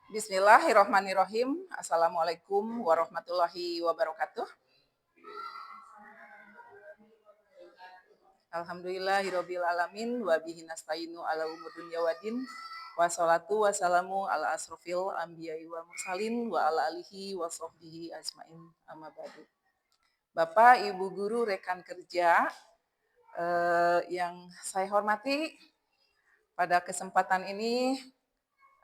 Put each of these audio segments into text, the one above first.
Bismillahirrahmanirrahim. Assalamualaikum warahmatullahi wabarakatuh. Alhamdulillahirabbil alamin wa bihi nasta'inu ala umuri dunya waddin. Wassalatu wassalamu ala asrofil anbiya'i wal mursalin wa ala alihi wa sahbihi ajmain. Amma ba'du. Bapak, Ibu guru, rekan kerja yang saya hormati, pada kesempatan ini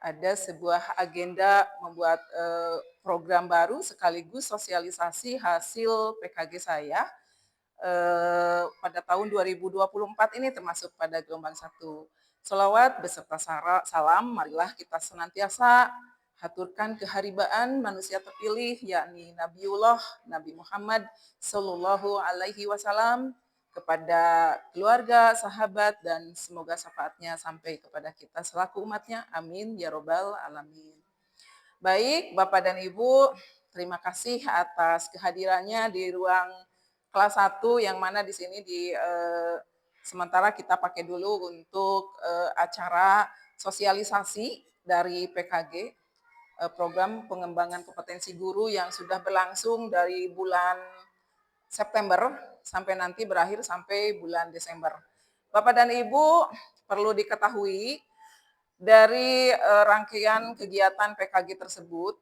ada sebuah agenda membuat program baru sekaligus sosialisasi hasil PKG saya pada tahun 2024 ini termasuk pada gelombang 1. Sholawat beserta salam, marilah kita senantiasa haturkan keharibaan manusia terpilih yakni Nabiullah Nabi Muhammad Sallallahu Alaihi Wasallam kepada keluarga, sahabat, dan semoga syafaatnya sampai kepada kita selaku umatnya. Amin ya robbal alamin. Baik, Bapak dan Ibu, terima kasih atas kehadirannya di ruang kelas 1 yang mana di sini sementara kita pakai dulu untuk acara sosialisasi dari PKG, program pengembangan kompetensi guru yang sudah berlangsung dari bulan September sampai nanti berakhir sampai bulan Desember. Bapak dan Ibu, perlu diketahui dari rangkaian kegiatan PKG tersebut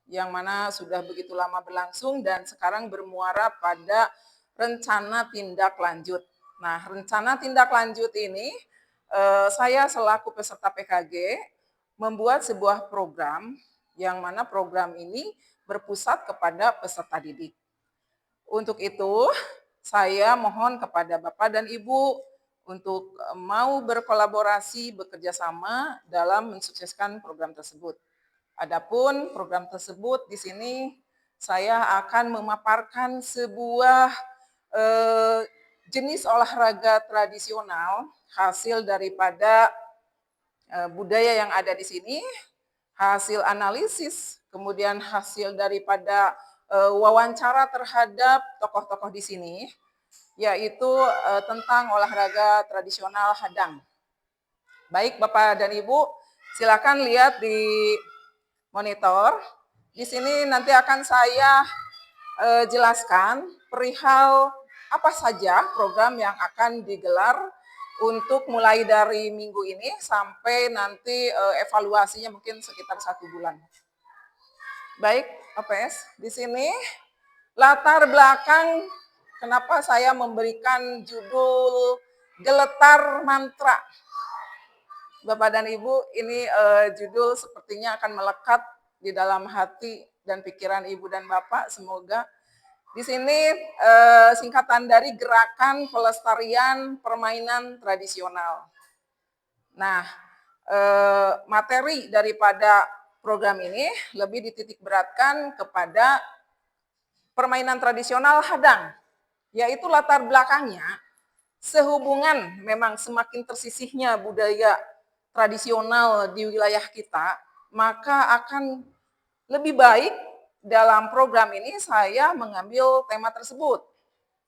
yang mana sudah begitu lama berlangsung dan sekarang bermuara pada rencana tindak lanjut. Nah, rencana tindak lanjut ini saya selaku peserta PKG membuat sebuah program yang mana program ini berpusat kepada peserta didik. Untuk itu, saya mohon kepada Bapak dan Ibu untuk mau berkolaborasi, bekerja sama dalam mensukseskan program tersebut. Adapun program tersebut di sini saya akan memaparkan sebuah jenis olahraga tradisional hasil daripada budaya yang ada di sini, hasil analisis, kemudian hasil daripada wawancara terhadap tokoh-tokoh di sini, yaitu tentang olahraga tradisional hadang. Baik Bapak dan Ibu, silakan lihat di monitor. Di sini nanti akan saya jelaskan perihal apa saja program yang akan digelar untuk mulai dari minggu ini sampai nanti evaluasinya mungkin sekitar 1 bulan. Baik, OPS, di sini latar belakang kenapa saya memberikan judul Geletar Mantra. Bapak dan Ibu, ini judul sepertinya akan melekat di dalam hati dan pikiran Ibu dan Bapak. Semoga di sini singkatan dari Gerakan Pelestarian Permainan Tradisional. Nah, materi daripada program ini lebih dititik beratkan kepada permainan tradisional hadang, yaitu latar belakangnya sehubungan memang semakin tersisihnya budaya tradisional di wilayah kita, maka akan lebih baik dalam program ini saya mengambil tema tersebut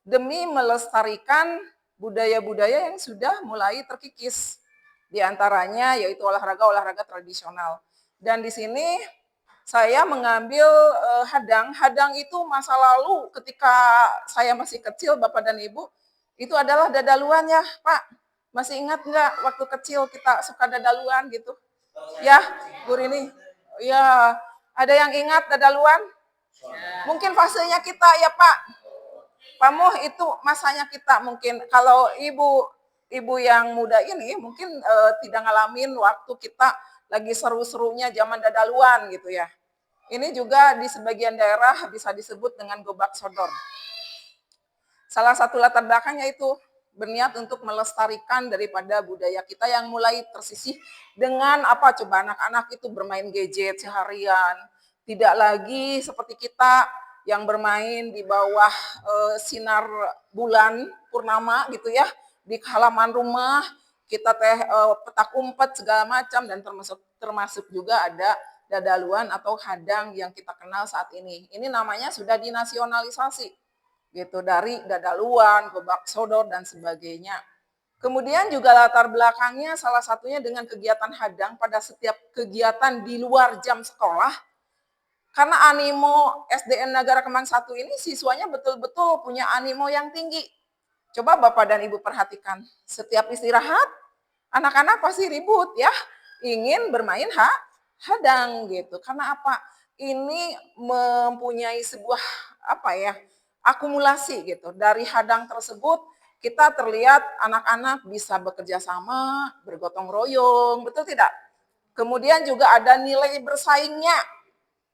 demi melestarikan budaya-budaya yang sudah mulai terkikis. Di antaranya yaitu olahraga-olahraga tradisional. Dan di sini saya mengambil hadang. Hadang itu masa lalu ketika saya masih kecil, Bapak dan Ibu, itu adalah dadaluan ya, Pak. Masih ingat nggak waktu kecil kita suka dadaluan gitu? Ya, Bu Rini. Ya, ada yang ingat dadaluan? Mungkin fasenya kita ya, Pak. Pamuh itu masanya kita mungkin. Kalau ibu yang muda ini mungkin tidak ngalamin waktu kita lagi seru-serunya zaman dadaluan gitu ya. Ini juga di sebagian daerah bisa disebut dengan gobak sodor. Salah satu latar belakangnya itu berniat untuk melestarikan daripada budaya kita yang mulai tersisih dengan apa coba anak-anak itu bermain gadget seharian, tidak lagi seperti kita yang bermain di bawah sinar bulan purnama gitu ya, di halaman rumah kita petak umpet segala macam dan termasuk juga ada dadaluan atau hadang yang kita kenal saat ini. Ini namanya sudah dinasionalisasi gitu dari dadaluan, gobak sodor dan sebagainya. Kemudian juga latar belakangnya salah satunya dengan kegiatan hadang pada setiap kegiatan di luar jam sekolah. Karena animo SDN Negara Kemang 1 ini siswanya betul-betul punya animo yang tinggi. Coba Bapak dan Ibu perhatikan, setiap istirahat anak-anak pasti ribut ya, ingin bermain hadang gitu. Karena apa? Ini mempunyai sebuah apa ya? Akumulasi gitu. Dari hadang tersebut kita terlihat anak-anak bisa bekerja sama, bergotong royong, betul tidak? Kemudian juga ada nilai bersaingnya.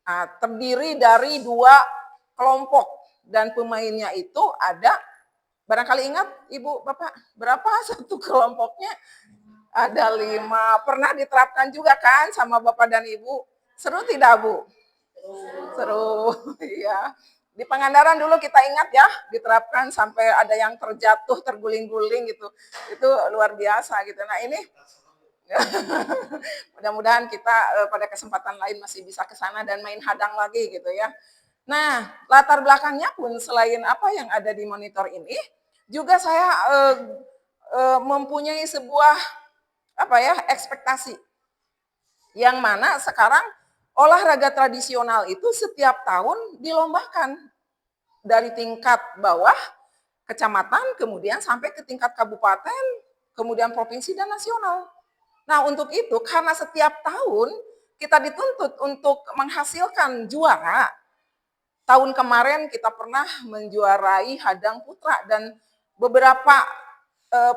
Nah, terdiri dari 2 kelompok dan pemainnya itu ada barangkali ingat Ibu Bapak berapa satu kelompoknya? Ada 5. Pernah diterapkan juga kan sama Bapak dan Ibu? Seru tidak, Bu? Seru, iya. Di Pangandaran dulu kita ingat ya, diterapkan sampai ada yang terjatuh, terguling-guling gitu. Itu luar biasa gitu. Nah, ini mudah-mudahan kita pada kesempatan lain masih bisa ke sana dan main hadang lagi gitu ya. Nah, latar belakangnya pun selain apa yang ada di monitor ini, juga saya mempunyai sebuah apa ya ekspektasi yang mana sekarang olahraga tradisional itu setiap tahun dilombakan dari tingkat bawah kecamatan kemudian sampai ke tingkat kabupaten kemudian provinsi dan nasional. Nah untuk itu karena setiap tahun kita dituntut untuk menghasilkan juara. Tahun kemarin kita pernah menjuarai hadang putra dan beberapa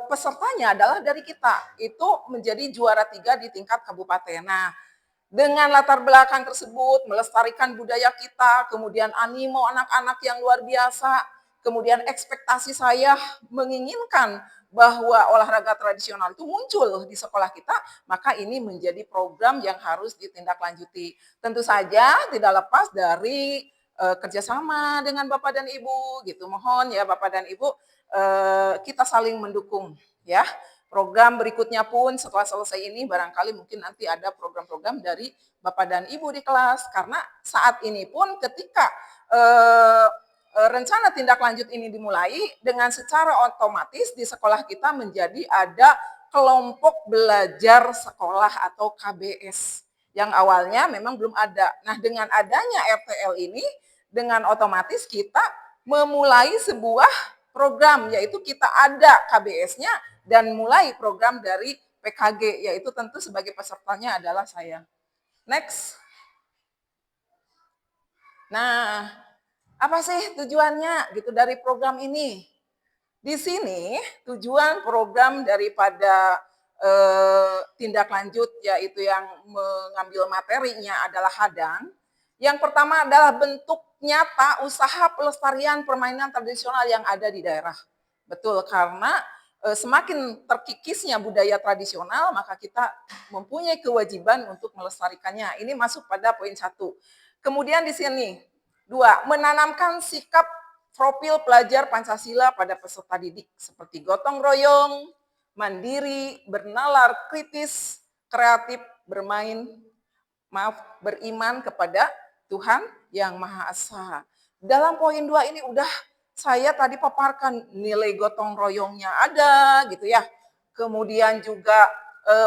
pesertanya adalah dari kita. Itu menjadi juara 3 di tingkat kabupaten. Nah, dengan latar belakang tersebut, melestarikan budaya kita, kemudian animo anak-anak yang luar biasa, kemudian ekspektasi saya menginginkan bahwa olahraga tradisional itu muncul di sekolah kita, maka ini menjadi program yang harus ditindaklanjuti. Tentu saja tidak lepas dari kerjasama dengan Bapak dan Ibu gitu. Mohon ya Bapak dan Ibu kita saling mendukung ya. Program berikutnya pun setelah selesai ini barangkali mungkin nanti ada program-program dari Bapak dan Ibu di kelas karena saat ini pun ketika rencana tindak lanjut ini dimulai dengan secara otomatis di sekolah kita menjadi ada kelompok belajar sekolah atau KBS yang awalnya memang belum ada. Nah, dengan adanya RTL ini dengan otomatis kita memulai sebuah program yaitu kita ada KBS-nya dan mulai program dari PKG yaitu tentu sebagai pesertanya adalah saya. Next. Nah, apa sih tujuannya gitu dari program ini? Di sini tujuan program daripada tindak lanjut yaitu yang mengambil materinya adalah hadang. Yang pertama adalah bentuk nyata usaha pelestarian permainan tradisional yang ada di daerah. Betul, karena semakin terkikisnya budaya tradisional, maka kita mempunyai kewajiban untuk melestarikannya. Ini masuk pada poin 1. Kemudian di sini, 2, menanamkan sikap profil pelajar Pancasila pada peserta didik seperti gotong royong, mandiri, bernalar kritis, kreatif, beriman kepada Tuhan yang Maha Esa. Dalam poin 2 ini udah saya tadi paparkan nilai gotong royongnya ada gitu ya. Kemudian juga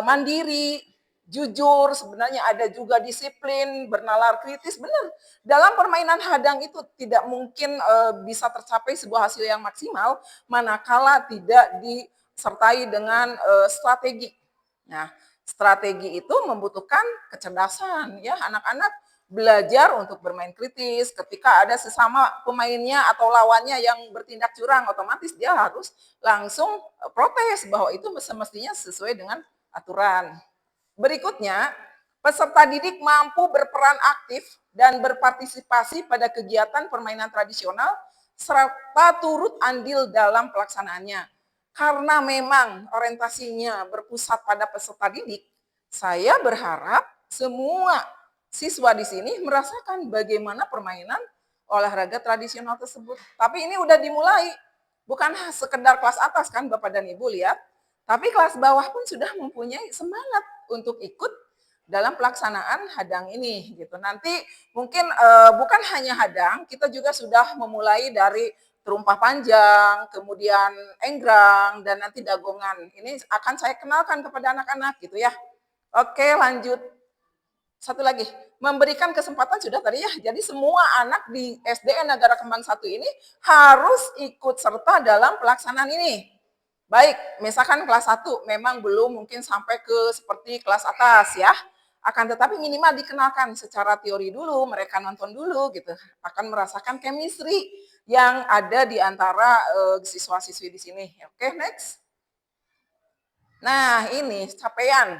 mandiri, jujur, sebenarnya ada juga disiplin, bernalar kritis, benar. Dalam permainan hadang itu tidak mungkin bisa tercapai sebuah hasil yang maksimal manakala tidak disertai dengan strategi. Nah, strategi itu membutuhkan kecerdasan ya anak-anak belajar untuk bermain kritis ketika ada sesama pemainnya atau lawannya yang bertindak curang otomatis dia harus langsung protes bahwa itu semestinya sesuai dengan aturan. Berikutnya, peserta didik mampu berperan aktif dan berpartisipasi pada kegiatan permainan tradisional serta turut andil dalam pelaksanaannya. Karena memang orientasinya berpusat pada peserta didik, saya berharap semua siswa di sini merasakan bagaimana permainan olahraga tradisional tersebut. Tapi ini udah dimulai, bukan sekedar kelas atas kan Bapak dan Ibu lihat, tapi kelas bawah pun sudah mempunyai semangat untuk ikut dalam pelaksanaan hadang ini gitu. Nanti mungkin bukan hanya hadang, kita juga sudah memulai dari terumpah panjang, kemudian enggrang, dan nanti dagongan. Ini akan saya kenalkan kepada anak-anak gitu ya. Oke, lanjut. Satu lagi, memberikan kesempatan sudah tadi ya. Jadi semua anak di SDN Negara Kembang 1 ini harus ikut serta dalam pelaksanaan ini. Baik, misalkan kelas 1 memang belum mungkin sampai ke seperti kelas atas ya. Akan tetapi minimal dikenalkan secara teori dulu, mereka nonton dulu gitu. Akan merasakan chemistry yang ada di antara siswa-siswi di sini. Oke, next. Nah, ini capaian.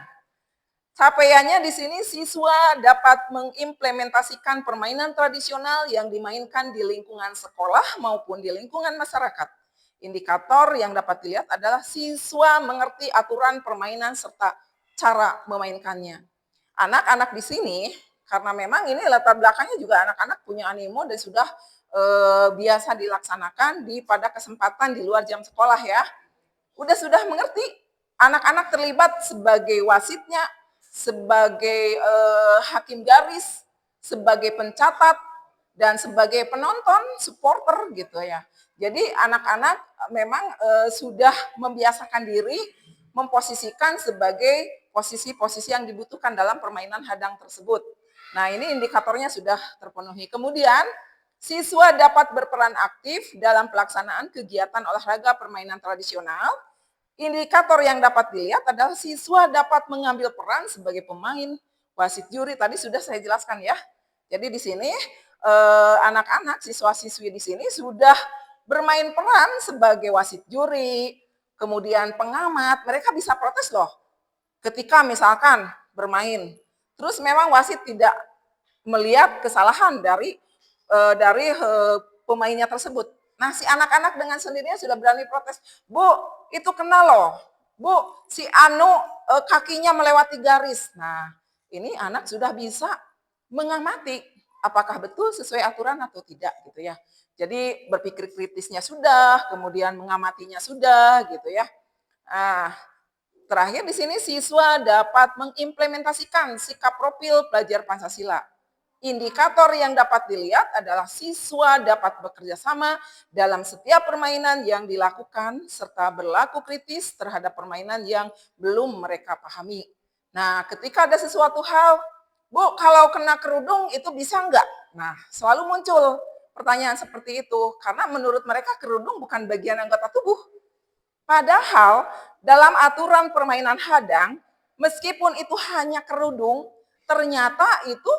Capaiannya di sini siswa dapat mengimplementasikan permainan tradisional yang dimainkan di lingkungan sekolah maupun di lingkungan masyarakat. Indikator yang dapat dilihat adalah siswa mengerti aturan permainan serta cara memainkannya. Anak-anak di sini, karena memang ini latar belakangnya juga anak-anak punya animo dan sudah biasa dilaksanakan pada kesempatan di luar jam sekolah ya. Sudah mengerti, anak-anak terlibat sebagai wasitnya, sebagai hakim garis, sebagai pencatat, dan sebagai penonton, supporter gitu ya. Jadi anak-anak memang sudah membiasakan diri memposisikan sebagai posisi-posisi yang dibutuhkan dalam permainan hadang tersebut. Nah, ini indikatornya sudah terpenuhi. Kemudian, siswa dapat berperan aktif dalam pelaksanaan kegiatan olahraga permainan tradisional. Indikator yang dapat dilihat adalah siswa dapat mengambil peran sebagai pemain, wasit, juri. Tadi sudah saya jelaskan ya. Jadi di sini anak-anak, siswa-siswi di sini sudah bermain peran sebagai wasit juri, kemudian pengamat. Mereka bisa protes loh ketika misalkan bermain. Terus memang wasit tidak melihat kesalahan dari pemainnya tersebut. Nah, si anak-anak dengan sendirinya sudah berani protes. Bu, itu kena loh. Bu, si Anu kakinya melewati garis. Nah, ini anak sudah bisa mengamati apakah betul sesuai aturan atau tidak gitu ya. Jadi berpikir kritisnya sudah, kemudian mengamatinya sudah gitu ya. Nah, terakhir di sini siswa dapat mengimplementasikan sikap profil pelajar Pancasila. Indikator yang dapat dilihat adalah siswa dapat bekerja sama dalam setiap permainan yang dilakukan serta berlaku kritis terhadap permainan yang belum mereka pahami. Nah, ketika ada sesuatu hal, Bu, kalau kena kerudung itu bisa enggak? Nah, selalu muncul pertanyaan seperti itu karena menurut mereka kerudung bukan bagian anggota tubuh. Padahal dalam aturan permainan hadang, meskipun itu hanya kerudung, ternyata itu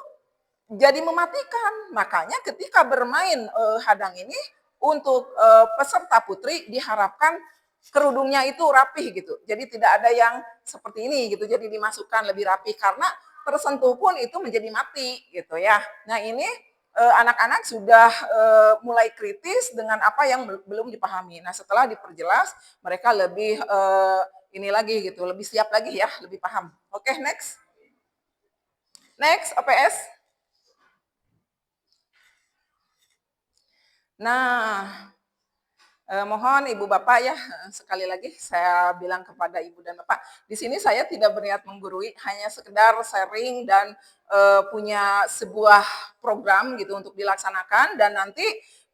jadi mematikan. Makanya ketika bermain hadang ini untuk peserta putri diharapkan kerudungnya itu rapih gitu. Jadi tidak ada yang seperti ini gitu. Jadi dimasukkan lebih rapih karena tersentuh pun itu menjadi mati gitu ya. Nah, ini anak-anak sudah mulai kritis dengan apa yang belum dipahami. Nah, setelah diperjelas mereka lebih ini lagi gitu, lebih siap lagi ya, lebih paham. Oke, next. Next, OPS. Nah, mohon Ibu Bapak ya, sekali lagi saya bilang kepada Ibu dan Bapak, di sini saya tidak berniat menggurui, hanya sekedar sharing dan punya sebuah program gitu untuk dilaksanakan dan nanti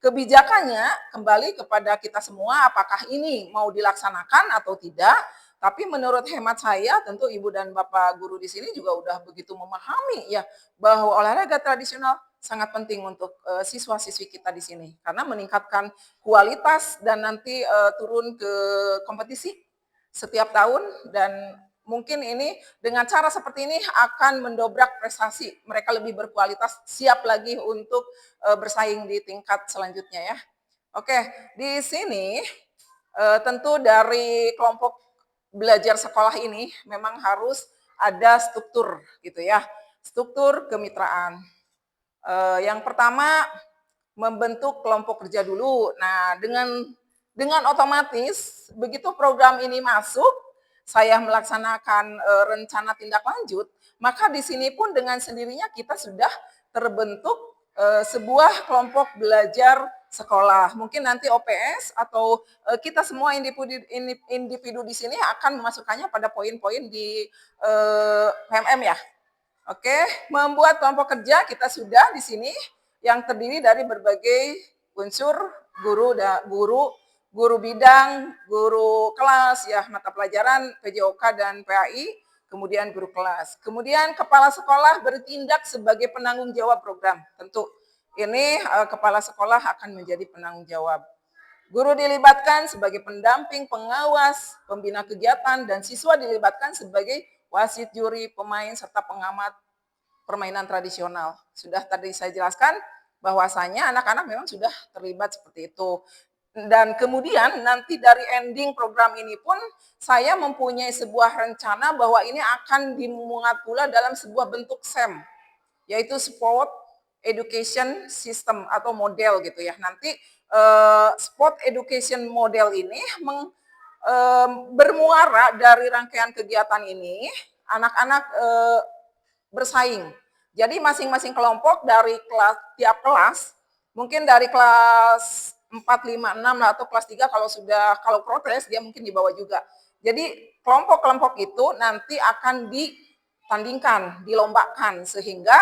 kebijakannya kembali kepada kita semua apakah ini mau dilaksanakan atau tidak. Tapi menurut hemat saya tentu Ibu dan Bapak guru di sini juga udah begitu memahami ya bahwa olahraga tradisional sangat penting untuk siswa-siswi kita di sini karena meningkatkan kualitas dan nanti turun ke kompetisi setiap tahun dan mungkin ini dengan cara seperti ini akan mendobrak prestasi. Mereka lebih berkualitas, siap lagi untuk bersaing di tingkat selanjutnya ya. Oke, di sini tentu dari kelompok belajar sekolah ini memang harus ada struktur gitu ya. Struktur kemitraan. Yang pertama membentuk kelompok kerja dulu. Nah, dengan otomatis begitu program ini masuk, saya melaksanakan rencana tindak lanjut, maka di sini pun dengan sendirinya kita sudah terbentuk sebuah kelompok belajar sekolah. Mungkin nanti OPS atau kita semua individu di sini akan memasukkannya pada poin-poin di PMM ya. Oke, membuat kelompok kerja kita sudah di sini yang terdiri dari berbagai unsur guru bidang, guru kelas ya mata pelajaran PJOK dan PAI, kemudian guru kelas. Kemudian kepala sekolah bertindak sebagai penanggung jawab program. Tentu ini kepala sekolah akan menjadi penanggung jawab. Guru dilibatkan sebagai pendamping, pengawas, pembina kegiatan, dan siswa dilibatkan sebagai wasit, juri, pemain, serta pengamat permainan tradisional. Sudah tadi saya jelaskan bahwasanya anak-anak memang sudah terlibat seperti itu. Dan kemudian nanti dari ending program ini pun saya mempunyai sebuah rencana bahwa ini akan dimuat pula dalam sebuah bentuk SEM, yaitu Sport Education System atau model gitu ya. Nanti Sport Education Model ini bermuara dari rangkaian kegiatan ini, anak-anak bersaing. Jadi masing-masing kelompok dari tiap kelas, mungkin dari kelas 4, 5, 6 atau kelas 3 kalau progres dia mungkin dibawa juga. Jadi kelompok-kelompok itu nanti akan ditandingkan, dilombakan sehingga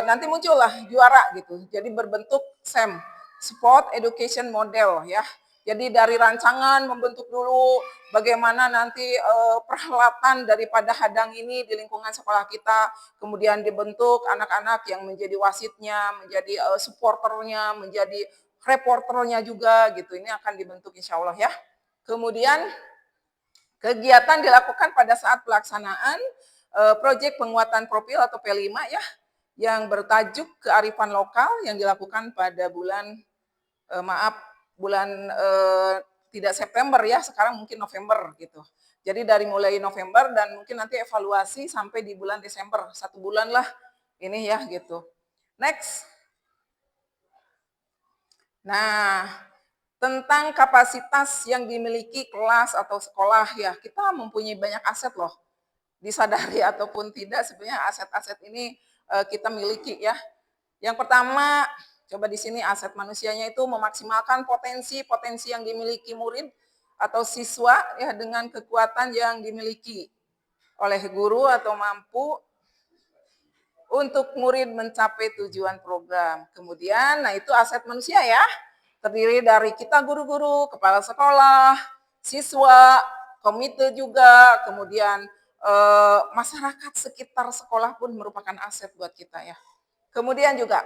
nanti muncullah juara gitu. Jadi berbentuk SEM, Sport Education Model ya. Jadi dari rancangan membentuk dulu bagaimana nanti perhelatan daripada hadang ini di lingkungan sekolah kita, kemudian dibentuk anak-anak yang menjadi wasitnya, menjadi supporternya, menjadi reporternya juga gitu. Ini akan dibentuk insya Allah ya. Kemudian kegiatan dilakukan pada saat pelaksanaan proyek penguatan profil atau P5 ya, yang bertajuk kearifan lokal yang dilakukan pada bulan tidak September ya, sekarang mungkin November gitu. Jadi dari mulai November dan mungkin nanti evaluasi sampai di bulan Desember, 1 bulan lah ini ya gitu. Next. Nah, tentang kapasitas yang dimiliki kelas atau sekolah ya, kita mempunyai banyak aset loh. Disadari ataupun tidak sebenarnya aset-aset ini kita miliki ya. Yang pertama, coba di sini aset manusianya itu memaksimalkan potensi yang dimiliki murid atau siswa ya dengan kekuatan yang dimiliki oleh guru atau mampu untuk murid mencapai tujuan program. Kemudian, nah itu aset manusia ya, terdiri dari kita guru-guru, kepala sekolah, siswa, komite juga, kemudian masyarakat sekitar sekolah pun merupakan aset buat kita ya. Kemudian juga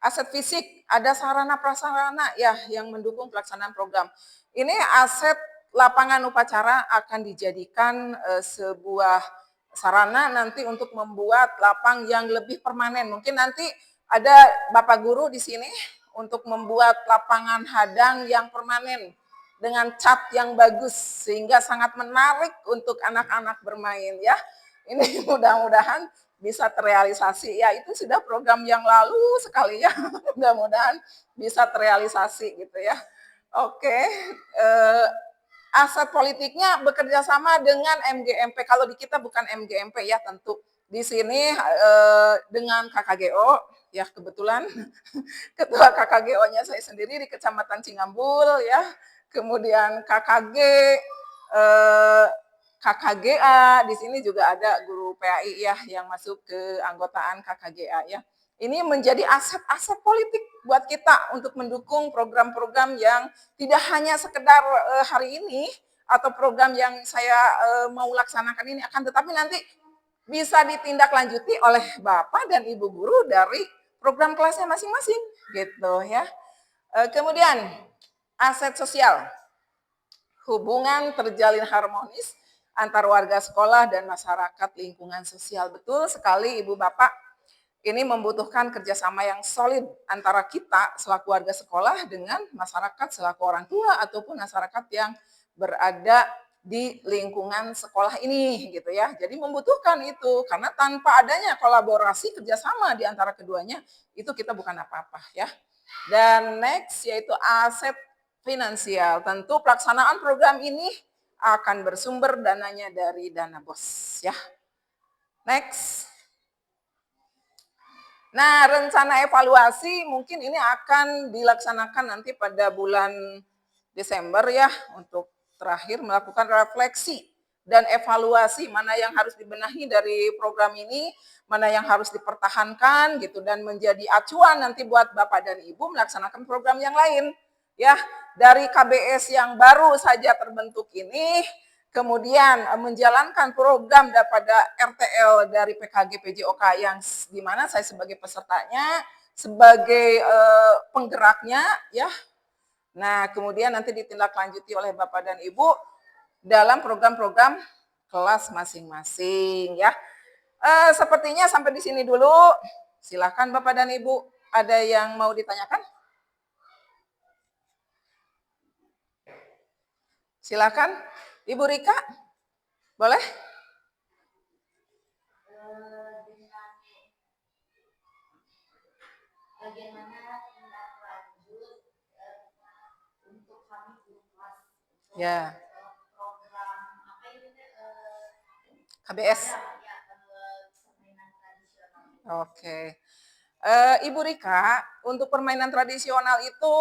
aset fisik, ada sarana prasarana ya yang mendukung pelaksanaan program. Ini aset lapangan upacara akan dijadikan sebuah sarana nanti untuk membuat lapang yang lebih permanen. Mungkin nanti ada Bapak Guru di sini untuk membuat lapangan hadang yang permanen dengan cat yang bagus sehingga sangat menarik untuk anak-anak bermain ya. Ini mudah-mudahan bisa terrealisasi. Ya itu sudah program yang lalu sekali ya. Mudah-mudahan bisa terrealisasi gitu ya. Oke, aset politiknya bekerja sama dengan MGMP. Kalau di kita bukan MGMP ya tentu. Di sini dengan KKGO, ya kebetulan ketua KKGO-nya saya sendiri di Kecamatan Cingambul ya. Kemudian KKG, KKGA, di sini juga ada guru PAI ya yang masuk ke anggotaan KKGA ya. Ini menjadi aset-aset politik buat kita untuk mendukung program-program yang tidak hanya sekedar hari ini atau program yang saya mau laksanakan ini akan tetapi nanti bisa ditindaklanjuti oleh Bapak dan Ibu guru dari program kelasnya masing-masing gitu ya. Kemudian aset sosial. Hubungan terjalin harmonis antar warga sekolah dan masyarakat lingkungan sosial. Betul sekali Ibu Bapak, ini membutuhkan kerjasama yang solid antara kita selaku warga sekolah dengan masyarakat selaku orang tua ataupun masyarakat yang berada di lingkungan sekolah ini gitu ya. Jadi membutuhkan itu karena tanpa adanya kolaborasi kerjasama di antara keduanya itu kita bukan apa-apa ya. Dan next yaitu aset finansial. Tentu pelaksanaan program ini akan bersumber dananya dari dana BOS ya. Next. Nah, rencana evaluasi mungkin ini akan dilaksanakan nanti pada bulan Desember ya untuk terakhir melakukan refleksi dan evaluasi mana yang harus dibenahi dari program ini, mana yang harus dipertahankan gitu, dan menjadi acuan nanti buat Bapak dan Ibu melaksanakan program yang lain. Ya, dari KBS yang baru saja terbentuk ini, kemudian menjalankan program daripada RTL dari PKG PJOK yang di mana saya sebagai pesertanya, sebagai penggeraknya, ya. Nah, kemudian nanti ditindaklanjuti oleh Bapak dan Ibu dalam program-program kelas masing-masing, ya. Sepertinya sampai di sini dulu. Silakan Bapak dan Ibu, ada yang mau ditanyakan? Silakan, Ibu Rika, boleh? Bagaimana tindak lanjut untuk kami guru kelas? Ya. Program apa itu? KBS. Oke. Ibu Rika, untuk permainan tradisional itu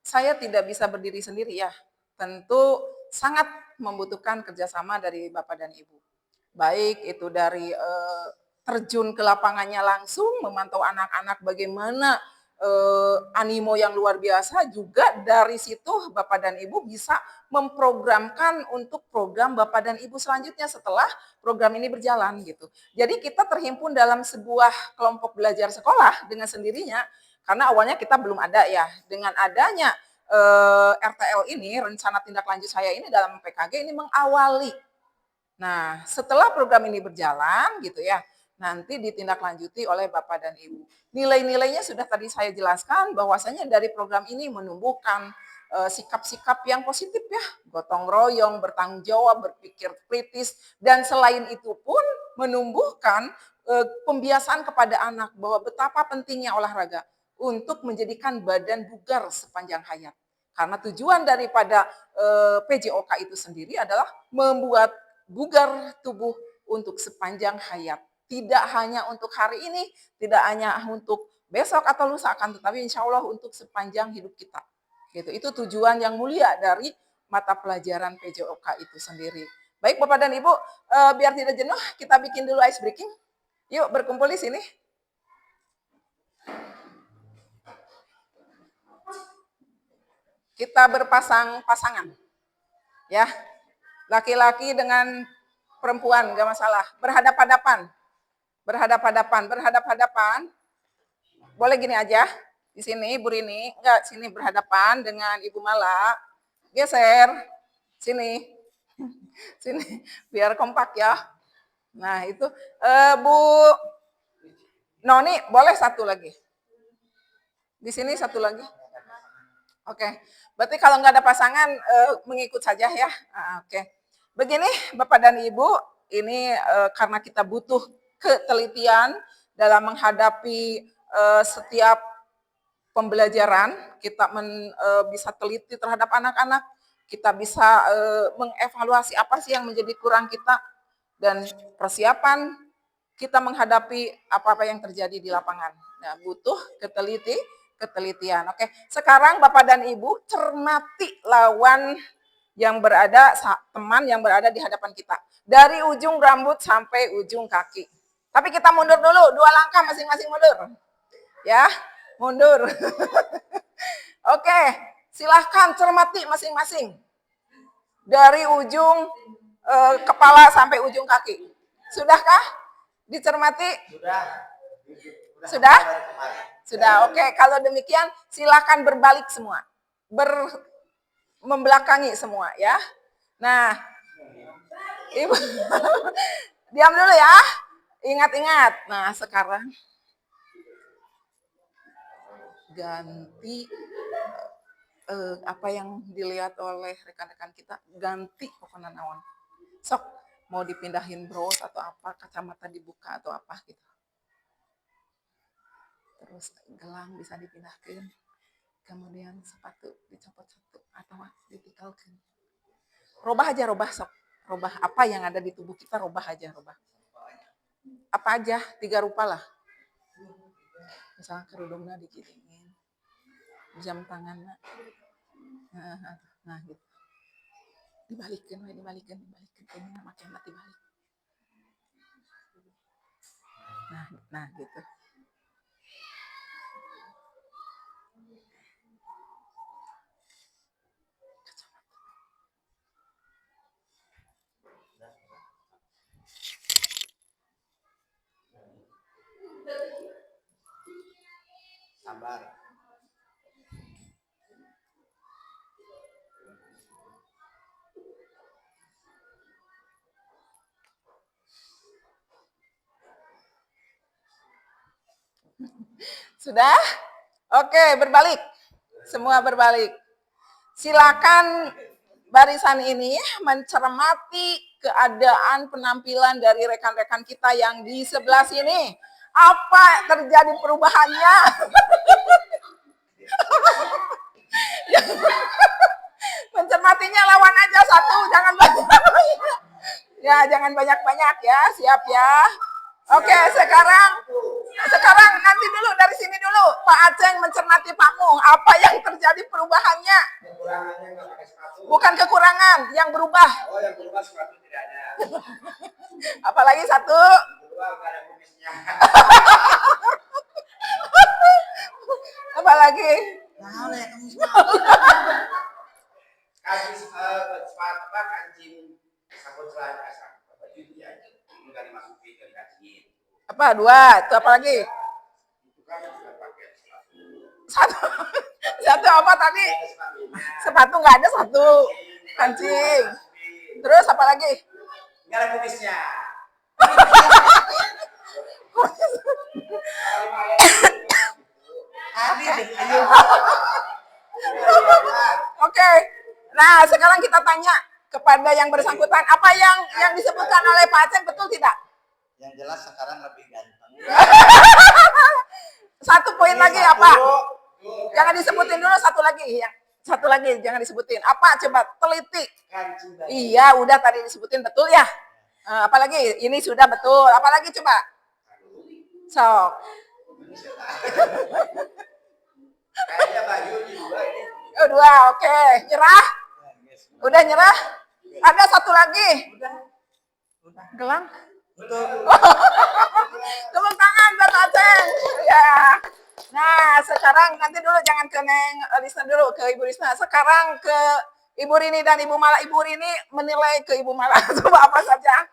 saya tidak bisa berdiri sendiri ya. Tentu sangat membutuhkan kerjasama dari Bapak dan Ibu. Baik itu dari terjun ke lapangannya langsung, memantau anak-anak bagaimana animo yang luar biasa, juga dari situ Bapak dan Ibu bisa memprogramkan untuk program Bapak dan Ibu selanjutnya setelah program ini berjalan gitu. Jadi kita terhimpun dalam sebuah kelompok belajar sekolah dengan sendirinya, karena awalnya kita belum ada ya. Dengan adanya RTL ini, rencana tindak lanjut saya ini dalam PKG ini mengawali. Nah, setelah program ini berjalan gitu ya, nanti ditindaklanjuti oleh Bapak dan Ibu. Nilai-nilainya sudah tadi saya jelaskan bahwasanya dari program ini menumbuhkan sikap-sikap yang positif ya, gotong royong, bertanggung jawab, berpikir kritis, dan selain itu pun menumbuhkan pembiasaan kepada anak bahwa betapa pentingnya olahraga untuk menjadikan badan bugar sepanjang hayat. Karena tujuan daripada PJOK itu sendiri adalah membuat bugar tubuh untuk sepanjang hayat. Tidak hanya untuk hari ini, tidak hanya untuk besok atau lusa, akan tetapi insya Allah untuk sepanjang hidup kita. Gitu. Itu tujuan yang mulia dari mata pelajaran PJOK itu sendiri. Baik Bapak dan Ibu, biar tidak jenuh, kita bikin dulu ice breaking. Yuk berkumpul di sini. Kita berpasang-pasangan. Ya, laki-laki dengan perempuan, nggak masalah. Berhadap-hadapan. Berhadap-hadapan. Boleh gini aja. Di sini Bu Rini, enggak, sini berhadapan dengan Ibu Mala. Geser. Sini. Sini biar kompak ya. Nah, itu Bu Noni, boleh satu lagi. Di sini satu lagi. Oke. Berarti kalau nggak ada pasangan mengikut saja ya. Oke. Begini Bapak dan Ibu, ini karena kita butuh ketelitian dalam menghadapi setiap pembelajaran, kita bisa teliti terhadap anak-anak, kita bisa mengevaluasi apa sih yang menjadi kurang kita, dan persiapan kita menghadapi apa-apa yang terjadi di lapangan. Nah, butuh ketelitian. Oke, sekarang Bapak dan Ibu cermati lawan yang berada, teman yang berada di hadapan kita. Dari ujung rambut sampai ujung kaki. Tapi kita mundur dulu, 2 langkah masing-masing mundur. Ya, mundur. Oke, silahkan cermati masing-masing. Dari ujung kepala sampai ujung kaki. Sudahkah dicermati? Sudah? Sudah, oke. Kalau demikian silahkan berbalik semua. Membelakangi semua ya. Nah, Ibu, diam dulu ya. Ingat-ingat. Nah, sekarang ganti apa yang dilihat oleh rekan-rekan kita, ganti pokoknya naon. Sok, mau dipindahin bros atau apa, kacamata dibuka atau apa gitu. Terus gelang bisa dipindahkan. Kemudian sepatu dicopot satu atau ditinggalkan. Robah aja, robah sok. Robah apa yang ada di tubuh kita, robah aja, robah. Apa aja, 3 rupa lah. Misalnya kerudungnya dikiringin, jam tangannya, nah gitu. Dibalikin, dibalikin. Ini makin mati balik. Nah gitu. Sabar. Sudah? Oke, berbalik. Semua berbalik. Silakan barisan ini mencermati keadaan penampilan dari rekan-rekan kita yang di sebelah sini. Apa terjadi perubahannya? Mencermatinya lawan aja satu, jangan banyak. Ya, jangan banyak-banyak ya, siap ya. Oke, sekarang nanti dulu dari sini dulu. Pak Aceng mencermati Pak Mung. Apa yang terjadi perubahannya? Kekurangannya nggak pakai sepatu. Bukan kekurangan, yang berubah. Oh, yang berubah sepatu tidak ada. Apalagi satu. Yang berubah nggak ada kumisnya. Apalagi? Tahu lah ya kumis. Kasih sepatu kancing sabun celana baju dia nggak dimasukin dari kancing. Apa? Dua. Itu apa lagi? Itu kan sudah pakai sepatu. Satu apa tadi? Sepatu nggak ada satu. Kancing. Terus apa lagi? Nggak ada kumisnya. Oke. Nah, sekarang kita tanya kepada yang bersangkutan, apa yang disebutkan oleh Pak Aceng betul tidak? Yang jelas sekarang lebih ganteng. Satu poin lagi apa? Jangan disebutin dulu, satu lagi jangan disebutin. Apa coba teliti? Iya, udah tadi disebutin betul ya. Apalagi ini sudah betul. Apalagi coba? Sok. Kayaknya baju di dua ini. Oh, dua, oke. Nyerah? Udah nyerah? Ada satu lagi. Udah. Gelang? Betul. Tepuk tangan buat Aceng. Ya. Nah, sekarang nanti dulu jangan ke Neng Risna dulu, ke Ibu Risna. Sekarang ke Ibu Rini dan Ibu Mala. Ibu Rini menilai ke Ibu Mala. Coba apa saja?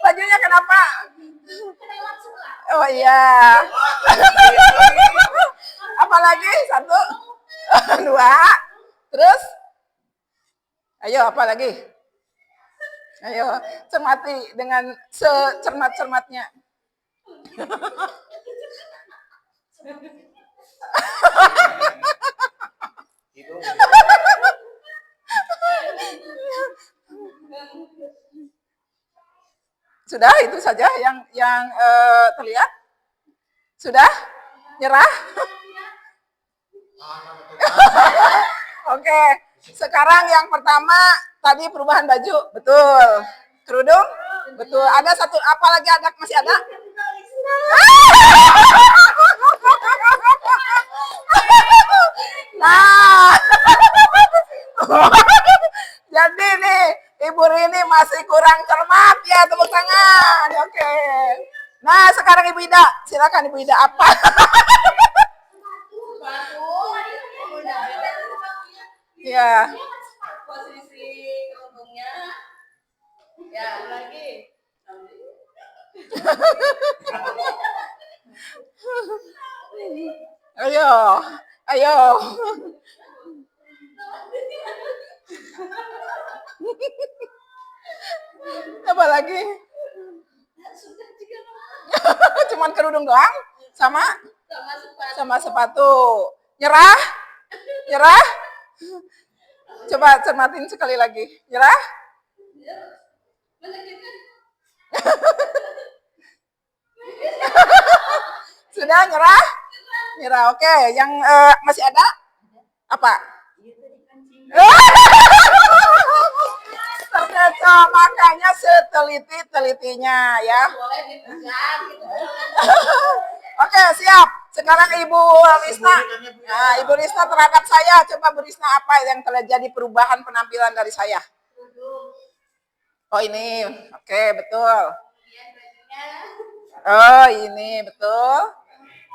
Bajunya kenapa? Oh iya. Apalagi? Satu, dua. Terus? Ayo, apa lagi? Ayo, cermati dengan secermat-cermatnya. Sudah, itu saja yang terlihat. Sudah? Nyerah? Oke, sekarang yang pertama tadi perubahan baju, betul. Kerudung, betul. Ada satu, apa lagi ada? Masih ada? Nah, jadi nih Ibu Rini masih kurang cermat ya, tepuk tangan. Oke. Nah, sekarang Ibu Ida, silakan Ibu Ida apa? Ya. Posisi kerudungnya. Ya, lagi. Ayo. Apa lagi? Cuman kerudung doang? Sama sepatu. Nyerah? Coba cermatin sekali lagi. Nyerah? Sudah nyerah? Oke. Yang masih ada? Apa? Terkecoh, makanya seteliti-telitinya ya. Oke, siap. Sekarang Ibu Risna. Nah, Ibu Risna terhadap saya. Coba Bu Risna, apa yang terjadi perubahan penampilan dari saya? Oh, ini. Oke, betul. Oh, ini betul.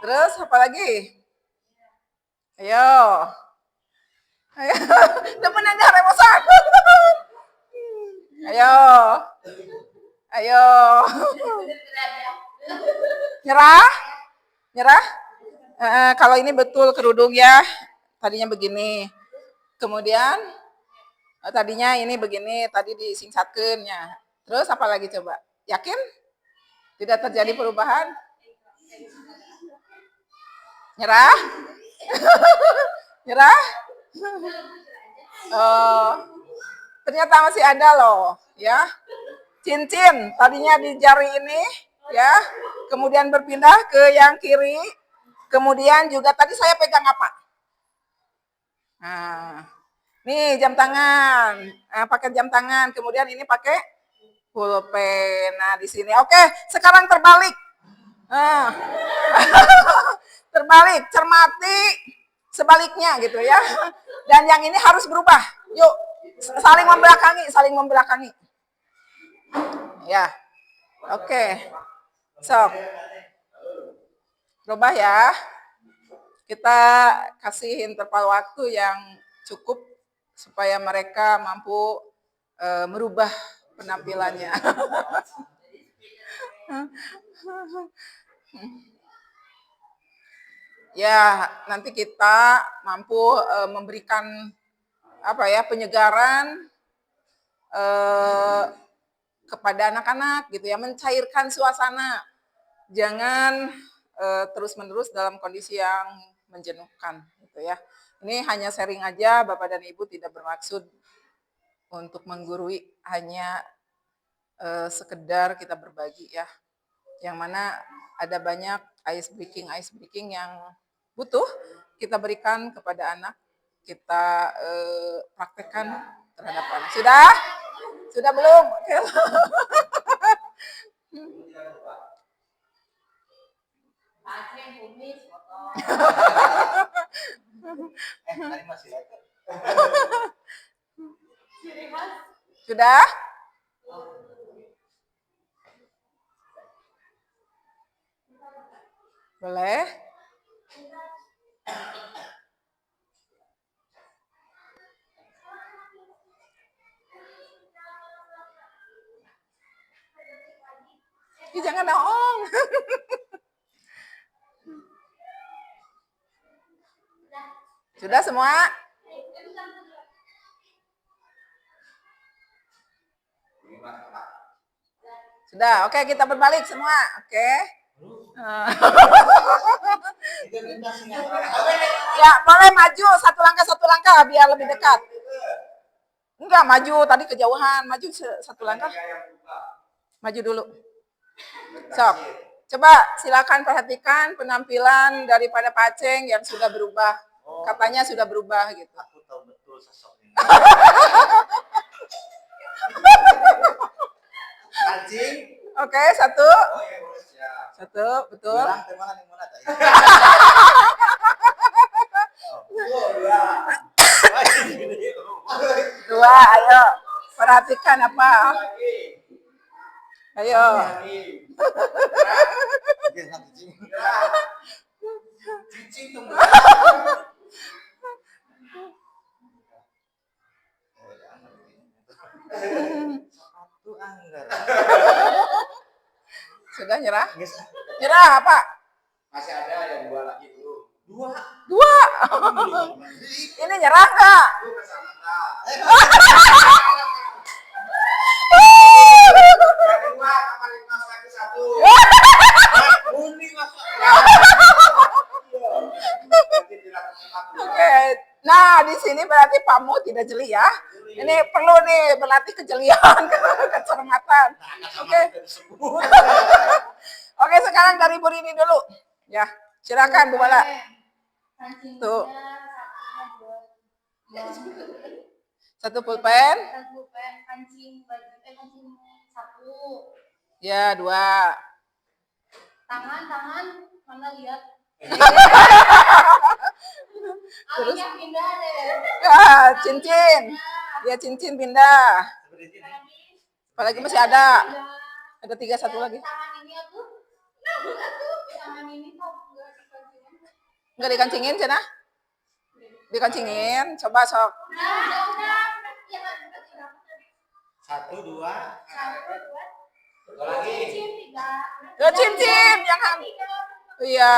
Terus apa lagi? Ayo. Ayo. Demen enggak remosan? Ayo. Ayo. Nyerah? Nyerah? Kalau ini betul kerudung ya. Tadinya begini. Kemudian tadinya ini begini, tadi disingsatkeun ya. Terus apa lagi coba? Yakin? Tidak terjadi perubahan? Nyerah? Nyerah? Oh, ternyata masih ada loh, ya. Cincin tadinya di jari ini, ya. Kemudian berpindah ke yang kiri. Kemudian juga tadi saya pegang apa? Nah, nih jam tangan. Nah, pakai jam tangan. Kemudian ini pakai pulpen. Nah, di sini. Oke, sekarang terbalik. Nah. Terbalik, cermati sebaliknya gitu ya. Dan yang ini harus berubah. Yuk, saling membelakangi. Ya. Oke. Sok. Berubah ya. Kita kasih interval waktu yang cukup supaya mereka mampu merubah penampilannya. Ya, nanti kita mampu memberikan penyegaran kepada anak-anak gitu ya, mencairkan suasana. Jangan terus-menerus dalam kondisi yang menjenuhkan gitu ya. Ini hanya sharing aja, Bapak dan Ibu tidak bermaksud untuk menggurui, hanya sekedar kita berbagi ya. Yang mana ada banyak ice breaking yang butuh kita berikan kepada anak, kita praktekkan terhadap anak. Sudah? Sudah belum? Sudah? Boleh? Jangan dong. Sudah semua? Sudah, oke, kita berbalik semua. Oke. Ya, boleh maju satu langkah biar lebih dekat. Enggak, maju tadi kejauhan, maju satu langkah. Maju dulu. Sok. Coba silakan perhatikan penampilan daripada Pak Aceng yang sudah berubah. Katanya sudah berubah gitu. Aku tahu betul sosoknya. Anjing. Oke, satu. Oh ya, siap. Satu, betul. Bilang kemana nih mana tadi? Dua, ayo. Perhatikan apa? Ayo. Cicing tuh. Sudah nyerah? Nyerah apa? Masih ada yang dua lagi dulu. Dua. Ini nyerah nggak? Oke. Nah, di sini berarti Pak Mo tidak jeli ya. Ini perlu nih berlatih kejelian, kecermatan. Oke. Oke, sekarang dari Bu Rini dulu. Ya, silakan Bu Bala. Tuh. Satu pulpen. Kancing satu. Ya, dua. Tangan mana lihat? Terus Alingnya pindah deh. cincin. Ya cincin pindah. Apalagi masih ada. Ada 3 satu lagi. Tangan ini aku. Tangan ini kok enggak dikancingin. Enggak dikancingin Cina? Dikancingin. Coba sok. Udah. Ya kan udah. 1, 2. Satu, dua. Satu lagi. Cincin 3. Ya cincin jangan. Iya.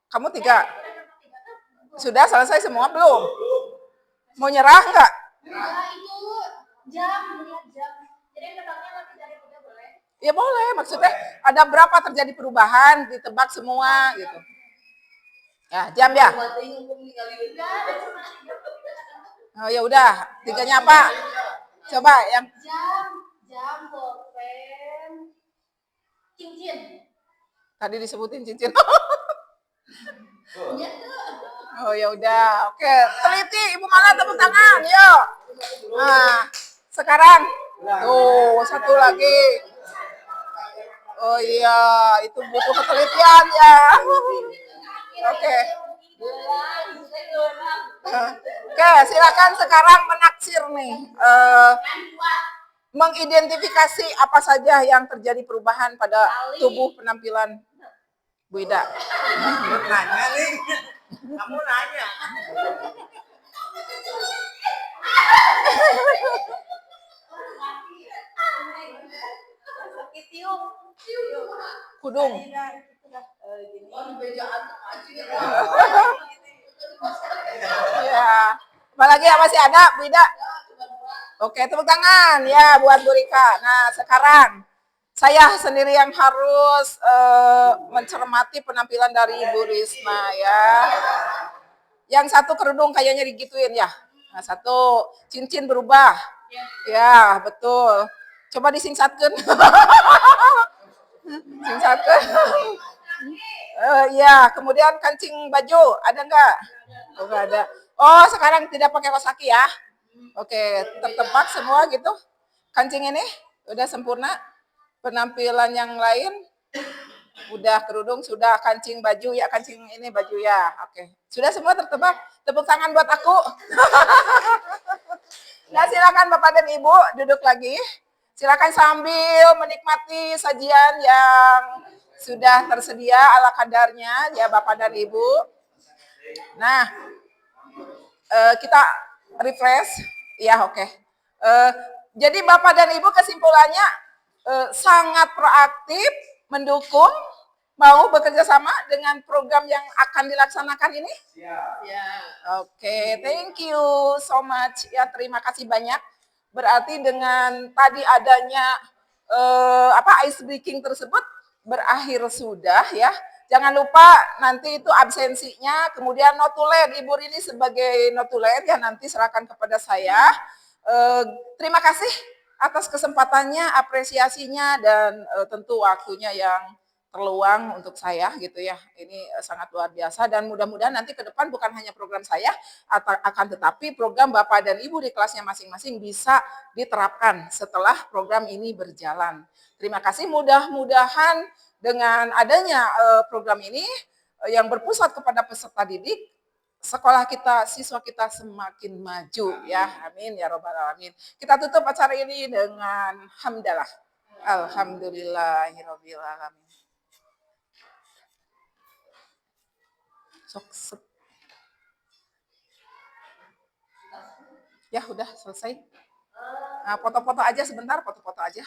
Kamu 3. Sudah selesai semua belum? Mau nyerah enggak? Nah, itu jam, lihat jam. Jadi nebaknya lebih dari 3 boleh? Ya boleh, maksudnya ada berapa terjadi perubahan, ditebak semua gitu. Ya, jam ya. Oh ya udah, 3-nya apa? Coba yang Jam, pulpen, cincin. tadi disebutin cincin. Iya tuh. Oh ya udah, oke. Teliti, Ibu Mala tepuk tangan, yuk. Nah, sekarang tuh satu lagi. Oh iya, itu butuh ketelitian ya. Oke. Oke, silakan sekarang menaksir nih. Mengidentifikasi apa saja yang terjadi perubahan pada tubuh penampilan Bu Ida. Nanya nih. Kamu nanya. Kudung. Ya. Apalagi apa sih ada Bu Ida? Oke, tepuk tangan ya buat Bu Rika. Nah, sekarang saya sendiri yang harus mencermati penampilan dari Bu Risma ya. Yang satu kerudung kayaknya digituin ya. Nah, satu cincin berubah. Ya, betul. Coba disingsatkan. Singsatkan. Ya, kemudian kancing baju ada nggak? Oh, nggak ada. Oh, sekarang tidak pakai kaos kaki ya? Oke, tertebak semua gitu. Kancing ini udah sempurna. Penampilan yang lain udah kerudung, sudah kancing baju ya, kancing ini baju ya. Oke. Sudah semua tertebak. Tepuk tangan buat aku. Nah, silakan Bapak dan Ibu duduk lagi. Silakan sambil menikmati sajian yang sudah tersedia ala kadarnya ya Bapak dan Ibu. Nah, kita refresh. Ya, oke. Jadi Bapak dan Ibu kesimpulannya sangat proaktif, mendukung, mau bekerja sama dengan program yang akan dilaksanakan ini? Ya. Oke, thank you so much. Ya, terima kasih banyak. Berarti dengan tadi adanya ice breaking tersebut berakhir sudah ya. Jangan lupa nanti itu absensinya, kemudian notulen Ibu Rini sebagai notulen ya nanti serahkan kepada saya. Terima kasih atas kesempatannya, apresiasinya dan tentu waktunya yang terluang untuk saya gitu ya. Ini sangat luar biasa dan mudah-mudahan nanti ke depan bukan hanya program saya akan tetapi program Bapak dan Ibu di kelasnya masing-masing bisa diterapkan setelah program ini berjalan. Terima kasih, mudah-mudahan dengan adanya program ini yang berpusat kepada peserta didik, sekolah kita, siswa kita semakin maju ya. Amin ya robbal alamin. Kita tutup acara ini dengan hamdalah. Alhamdulillahirabbil alamin. Ya udah selesai. Nah, foto-foto aja sebentar, foto-foto aja.